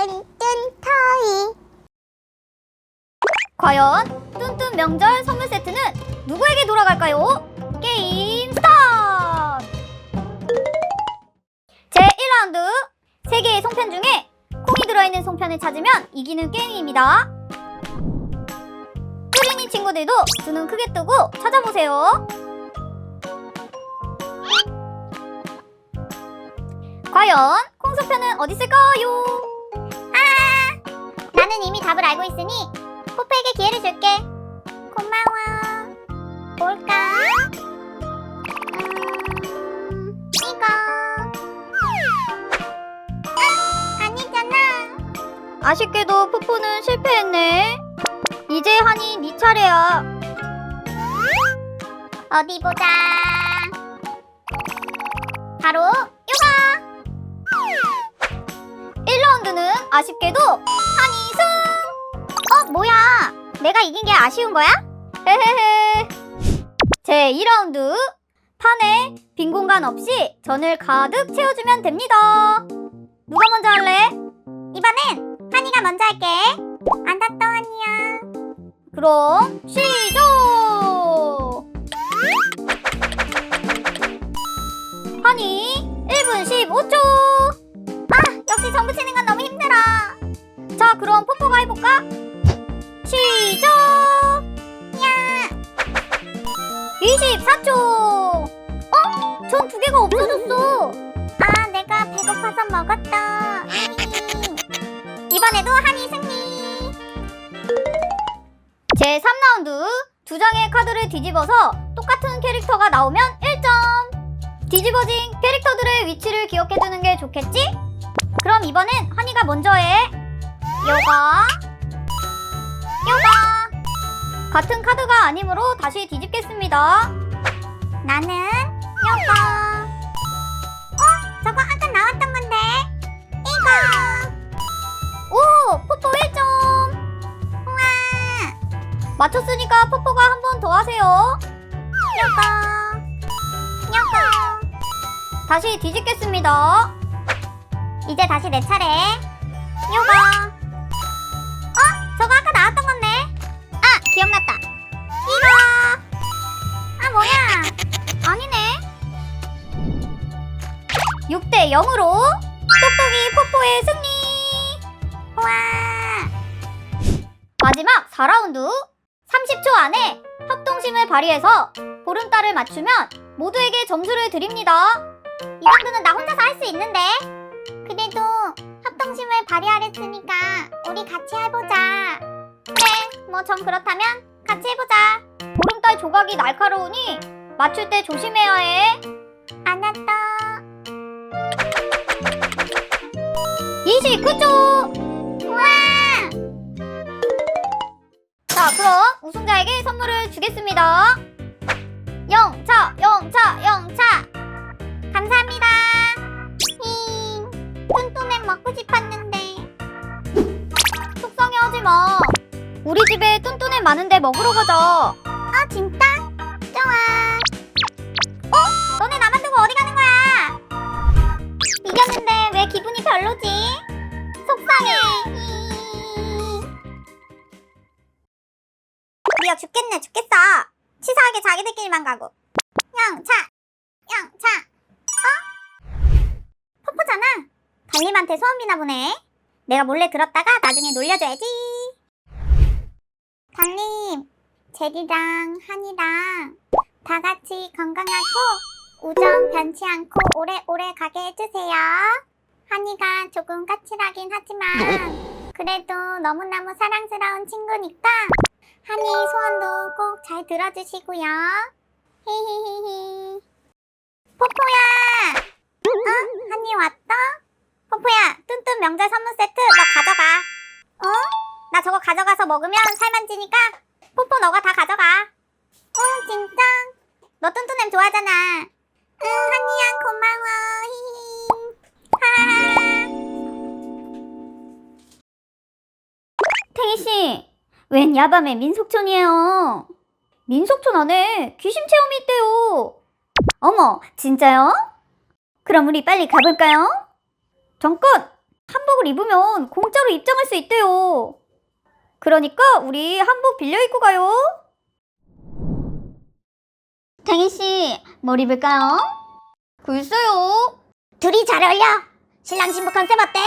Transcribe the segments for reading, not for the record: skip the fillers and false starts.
뚠뚠 터이. 과연 뚠뚠 명절 선물 세트는 누구에게 돌아갈까요? 게임 스타트! 제1라운드 3개의 송편 중에 콩이 들어있는 송편을 찾으면 이기는 게임입니다. 뚜린이 친구들도 두 눈 크게 뜨고 찾아보세요. 과연 콩송편은 어디 있을까요? 나는 이미 답을 알고 있으니 포포에게 기회를 줄게. 고마워. 뭘까? 이거. 아니잖아. 아쉽게도 푸푸는 실패했네. 이제 한이 네 차례야. 어디 보자. 바로 이거. 1라운드는 아쉽게도 한이 승! 뭐야? 내가 이긴 게 아쉬운 거야? 헤헤헤. 제2라운드 판에 빈 공간 없이 전을 가득 채워주면 됩니다. 누가 먼저 할래? 이번엔 한이가 먼저 할게. 알았어, 한이야. 그럼 시작! 한이 1분 15초. 역시 전 붙이는 건 너무 힘들어. 자, 그럼 뽀뽀가 해볼까? 시작! 야, 24초. 전 2개가 없어졌어. 내가 배고파서 먹었다. 이번에도 한이 승리. 제3라운드 2장의 카드를 뒤집어서 똑같은 캐릭터가 나오면 1점. 뒤집어진 캐릭터들의 위치를 기억해두는 게 좋겠지? 그럼 이번엔 한이가 먼저 해. 요거 같은 카드가 아니므로 다시 뒤집겠습니다. 나는 요거. 저거 아까 나왔던 건데. 이거. 오! 포포 1점. 우와. 맞췄으니까 포포가 한 번 더 하세요. 요거. 다시 뒤집겠습니다. 이제 다시 내 차례. 요거. 저거 아까 나왔던 건데. 기억났다. 이거. 뭐야. 아니네. 6대 0으로 똑똑이 포포의 승리. 우와. 마지막 4라운드 30초 안에 협동심을 발휘해서 보름달을 맞추면 모두에게 점수를 드립니다. 이 정도는 나 혼자서 할 수 있는데. 그래도 협동심을 발휘하랬으니까 우리 같이 해보자. 그래, 뭐 전 그렇다면 같이 해보자. 보름달 조각이 날카로우니 맞출 때 조심해야 해. 알았어. 29초. 우와. 자, 그럼 우승자에게 선물을 주겠습니다. 영차. 감사합니다. 뚠뚠맨 먹고 싶었는데. 속상해하지 마. 우리 집에 뚠뚠애 많은데 먹으러 가자. 진짜? 좋아. 너네 나만 두고 어디 가는 거야? 이겼는데 왜 기분이 별로지? 속상해. 우리가 죽겠네, 죽겠어. 치사하게 자기들끼리만 가고. 영차. 포포잖아. 달님한테 소원 비나 보네. 내가 몰래 들었다가 나중에 놀려줘야지. 달님, 제리랑 한이랑 다 같이 건강하고 우정 변치 않고 오래오래 가게 해주세요. 한이가 조금 까칠하긴 하지만 그래도 너무너무 사랑스러운 친구니까 한이 소원도 꼭 잘 들어주시고요. 히히히히. 포포야! 한이 왔다? 포포야, 뚠뚠 명절 선물 세트 너 가져가. 나 저거 가져가서 먹으면 살만 찌니까 포포 너가 다 가져가. 진짜? 너 뚠뚠햄 좋아하잖아. 한이야 고마워. 하하. 탱이씨, 웬 야밤에 민속촌이에요? 민속촌 안에 귀신 체험이 있대요. 어머, 진짜요? 그럼 우리 빨리 가볼까요? 잠깐! 한복을 입으면 공짜로 입장할 수 있대요. 그러니까 우리 한복 빌려 입고 가요. 탱이씨, 뭘 입을까요? 글쎄요. 둘이 잘 어울려. 신랑 신부 컨셉 어때?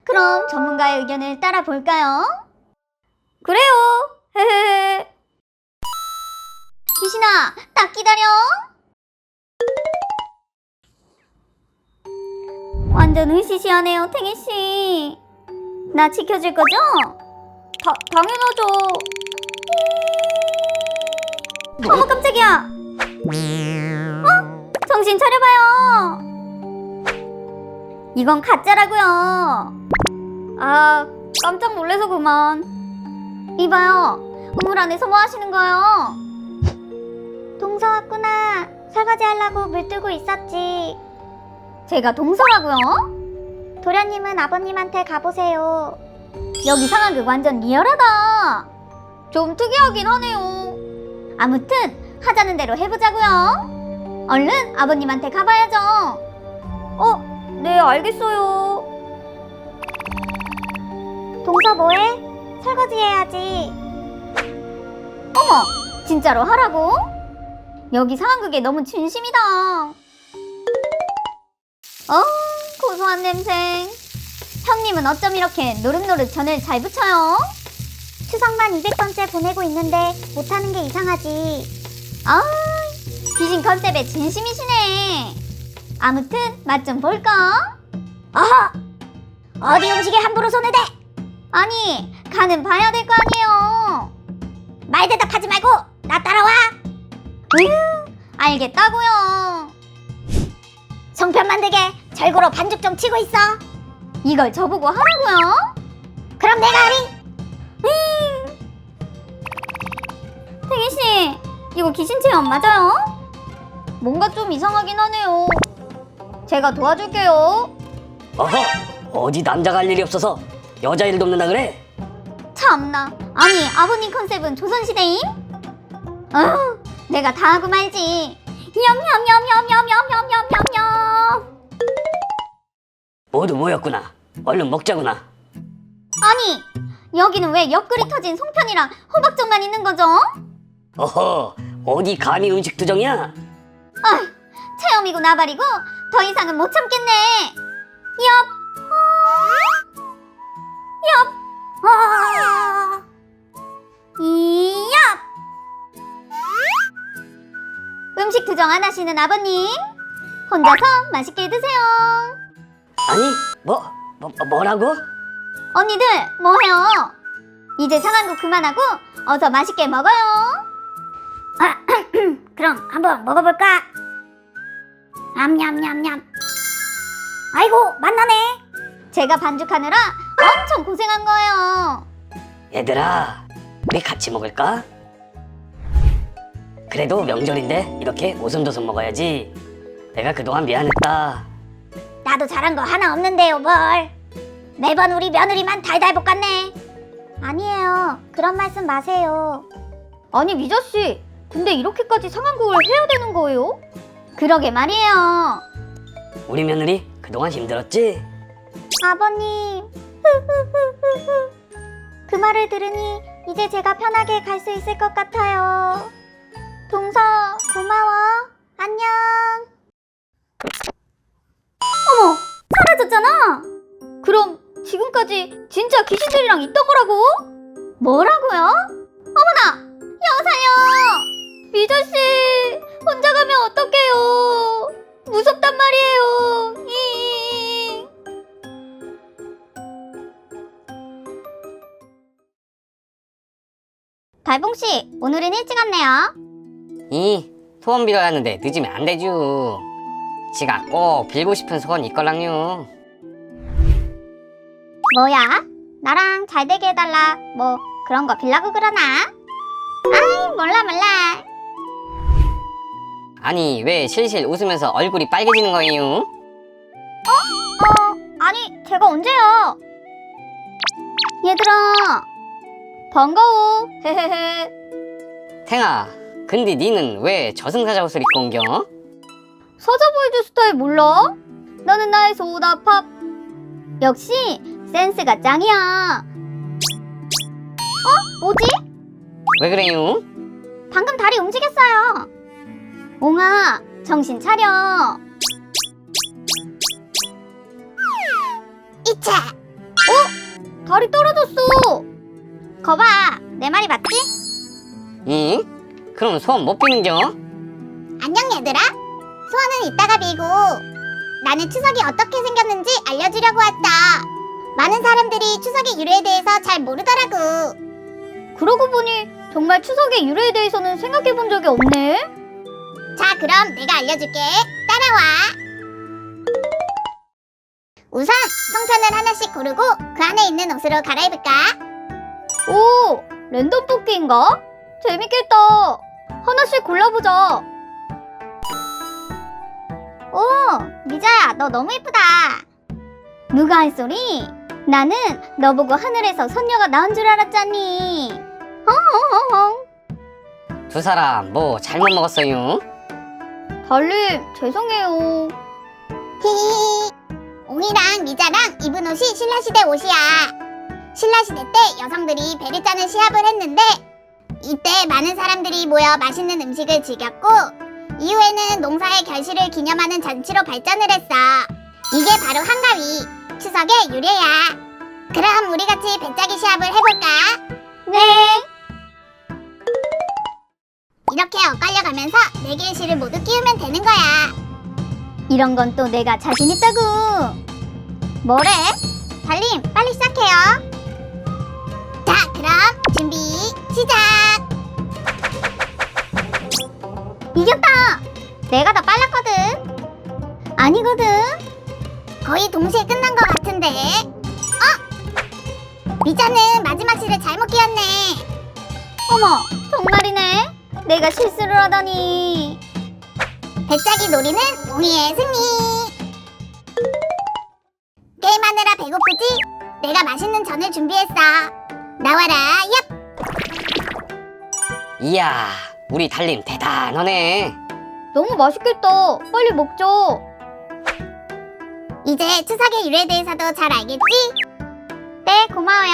그럼 전문가의 의견을 따라 볼까요? 그래요. 헤헤. 귀신아, 딱 기다려. 완전 으시시하네요, 탱이씨. 나 지켜줄 거죠? 당연하죠. 어머, 깜짝이야. 정신 차려봐요. 이건 가짜라고요. 아, 깜짝 놀라서 그만. 이봐요, 우물 안에서 뭐 하시는 거예요? 동서 왔구나. 설거지 하려고 물 뜨고 있었지. 제가 동서라고요? 도련님은 아버님한테 가보세요. 여기 상황극 완전 리얼하다. 좀 특이하긴 하네요. 아무튼 하자는 대로 해보자고요. 얼른 아버님한테 가봐야죠. 네, 알겠어요. 동서 뭐해? 설거지 해야지. 어머, 진짜로 하라고? 여기 상황극에 너무 진심이다. 고소한 냄새. 형님은 어쩜 이렇게 노릇노릇 전을 잘 붙여요? 추석만 200번째 보내고 있는데 못하는 게 이상하지. 아, 귀신 컨셉에 진심이시네. 아무튼 맛 좀 볼까? 어허! 어디 음식에 함부로 손을 대! 아니, 간은 봐야 될 거 아니에요. 말 대답하지 말고 나 따라와! 알겠다고요. 송편 만들게 절구로 반죽 좀 치고 있어. 이걸 저보고 하라고요? 그럼 내가 하리! 탱이씨, 이거 귀신 체험 맞아요? 뭔가 좀 이상하긴 하네요. 제가 도와줄게요. 어허, 어디 남자가 할 일이 없어서 여자일 돕는다 그래? 참나. 아니, 아버님 컨셉은 조선시대임? 내가 다 하고 말지. 냠냠냠냠냠냠냠냠냠. 모두 모였구나. 얼른 먹자구나. 아니, 여기는 왜 옆구리 터진 송편이랑 호박전만 있는 거죠? 어허, 어디 감히 음식 투정이야? 체험이고 나발이고 더 이상은 못 참겠네. 어... 이엽. 음식 투정 안 하시는 아버님, 혼자서 맛있게 드세요. 아니, 뭐라고? 언니들 뭐해요? 이제 상한국 그만하고 어서 맛있게 먹어요. 그럼 한번 먹어볼까? 냠냠냠냠. 아이고 맛나네. 제가 반죽하느라 엄청 고생한 거예요. 얘들아, 우리 같이 먹을까? 그래도 명절인데 이렇게 오손도손 먹어야지. 내가 그동안 미안했다. 나도 잘한 거 하나 없는데요 뭘. 매번 우리 며느리만 달달 볶았네. 아니에요. 그런 말씀 마세요. 아니 미자씨, 근데 이렇게까지 상한국을 해야 되는 거예요? 그러게 말이에요. 우리 며느리 그동안 힘들었지? 아버님. 그 말을 들으니 이제 제가 편하게 갈 수 있을 것 같아요. 동서 고마워. 안녕. 어머, 사라졌잖아. 그럼 지금까지 진짜 귀신들이랑 있던 거라고? 뭐라고요? 어머나, 여사요. 미자씨, 혼자 가면 어떡해요? 무섭단 말이에요. 달봉씨, 오늘은 일찍 왔네요. 소원 빌어야 하는데 늦으면 안 되죠. 지가 꼭 빌고 싶은 소원 있걸랑요. 뭐야? 나랑 잘 되게 해달라 뭐 그런 거 빌라고 그러나? 아이, 몰라. 아니, 왜 실실 웃으면서 얼굴이 빨개지는 거예요? 아니, 제가 언제요? 얘들아, 반가워. 헤헤헤. 탱아, 근데 니는 왜 저승사자 옷을 입고 온겨? 사자보이즈 스타일 몰라? 너는 나의 소다팝. 역시 센스가 짱이야. 뭐지? 왜 그래요? 방금 다리 움직였어요. 옹아, 정신 차려. 이차. 다리 떨어졌어. 거봐, 내 말이 맞지? 응? 그럼 소원 못 비는겨? 안녕 얘들아. 소원은 이따가 빌고 나는 추석이 어떻게 생겼는지 알려주려고 왔다. 많은 사람들이 추석의 유래에 대해서 잘 모르더라고. 그러고 보니 정말 추석의 유래에 대해서는 생각해 본 적이 없네. 자, 그럼 내가 알려줄게. 따라와. 우선 송편을 하나씩 고르고 그 안에 있는 옷으로 갈아입을까? 오, 랜덤 뽑기인가? 재밌겠다. 하나씩 골라보자. 오, 미자야, 너 너무 예쁘다. 누가 한 소리? 나는 너 보고 하늘에서 선녀가 나온 줄 알았잖니. 헝헝헝. 두 사람 뭐 잘못 먹었어요? 달님, 죄송해요. 히히히. 옹이랑 미자랑 입은 옷이 신라시대 옷이야. 신라시대 때 여성들이 배를 짜는 시합을 했는데 이때 많은 사람들이 모여 맛있는 음식을 즐겼고 이후에는 농사의 결실을 기념하는 잔치로 발전을 했어. 이게 바로 한가위, 추석의 유래야. 그럼 우리 같이 배짜기 시합을 해볼까? 네. 이렇게 엇갈려가면서 4개의 실을 모두 끼우면 되는 거야. 이런 건 또 내가 자신 있다고. 뭐래? 달님, 빨리 시작해요. 자, 그럼 준비, 시작! 이겼다. 내가 더 빨랐거든. 아니거든. 거의 동시에 끝난 것 같은데. 미자는 마지막 실을 잘못 끼웠네. 어머, 정말이네. 내가 실수를 하다니. 배짜기 놀이는 옹이의 승리. 게임하느라 배고프지? 내가 맛있는 전을 준비했어. 나와라, 얍! 이야, 우리 달님 대단하네. 너무 맛있겠다. 빨리 먹죠. 이제 추석의 유래에 대해서도 잘 알겠지? 네, 고마워요.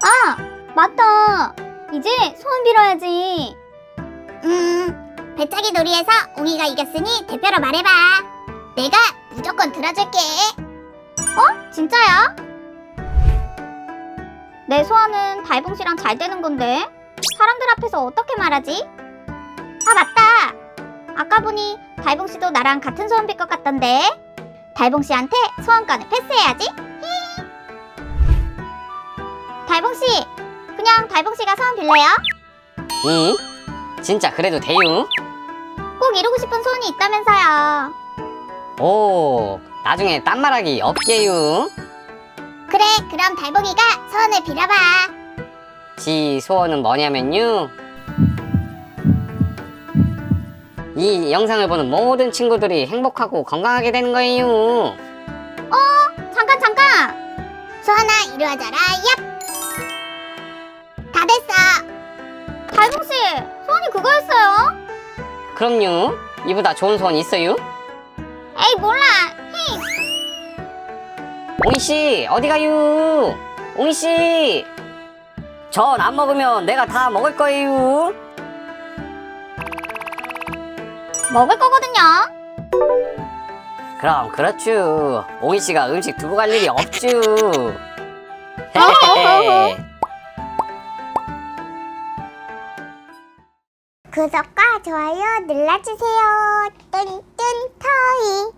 아, 맞다. 이제 소원 빌어야지. 배짜기 놀이에서 옹이가 이겼으니 대표로 말해봐. 내가 무조건 들어줄게. 진짜야? 내 소원은 달봉 씨랑 잘 되는 건데 사람들 앞에서 어떻게 말하지? 아, 맞다. 아까 보니 달봉 씨도 나랑 같은 소원 빌 것 같던데 달봉 씨한테 소원권을 패스해야지. 달봉 씨, 그냥 달봉 씨가 소원 빌래요? 응? 진짜 그래도 돼요? 꼭 이루고 싶은 소원이 있다면서요. 오, 나중에 딴 말하기 없게요. 그래, 그럼 달봉이가 소원을 빌어봐. 지 소원은 뭐냐면요, 이 영상을 보는 모든 친구들이 행복하고 건강하게 되는 거예요. 잠깐. 소원아, 이루어져라, 얍! 다 됐어. 달봉 씨, 소원이 그거였어요? 그럼요. 이보다 좋은 소원 있어요? 에이, 몰라. 옹이씨, 어디 가요? 옹이씨, 전 안 먹으면 내가 다 먹을 거예요. 먹을 거거든요. 그럼 그렇죠. 옹이씨가 음식 두고 갈 일이 없죠. 구독과 좋아요 눌러주세요. 뚠뚠 터이.